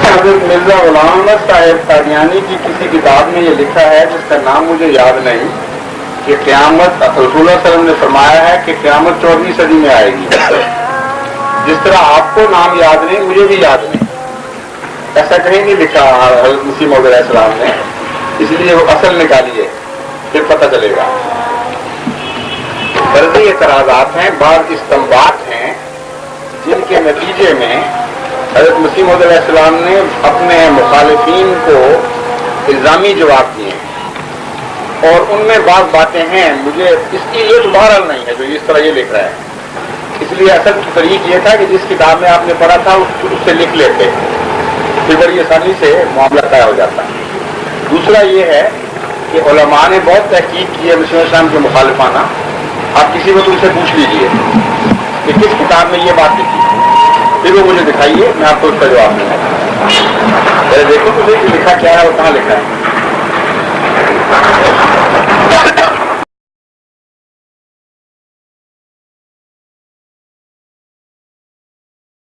حضرت مرزا غلام احمد صاحب قادیانی کی کسی کتاب میں یہ لکھا ہے جس کا نام مجھے یاد نہیں کہ قیامت رسول اللہ صلی اللہ علیہ وسلم نے فرمایا ہے کہ قیامت 14ویں صدی میں آئے گی. جس طرح آپ کو نام یاد نہیں مجھے بھی یاد نہیں. ایسا کہیں نہیں لکھا حضرت مسیح موعود علیہ السلام نے. اس لیے وہ اصل نکالیے پھر پتہ چلے گا. فرضی اعتراضات ہیں، بعض استنباط ہیں جن کے نتیجے میں حضرت مسیح موعود علیہ السلام نے اپنے مخالفین کو الزامی جواب دیے ہیں، اور ان میں بعض باتیں ہیں مجھے اس کی یہ تو بہرحال نہیں ہے جو اس طرح یہ لکھ رہا ہے. اس لیے اصل طریق یہ تھا کہ جس کتاب میں آپ نے پڑھا تھا اس سے لکھ لیتے، پھر بڑی آسانی سے معاملہ طے ہو جاتا. دوسرا یہ ہے کہ علماء نے بہت تحقیق کی ہے مسیح علیہ السلام کے مخالفانہ. آپ کسی وقت ان سے پوچھ لیجئے کہ کس کتاب میں یہ بات لکھی، پھر وہ مجھے دکھائیے، میں آپ کو اس کا جواب دوں گا. دیکھو تو لکھا کیا ہے اور کہاں لکھا ہے.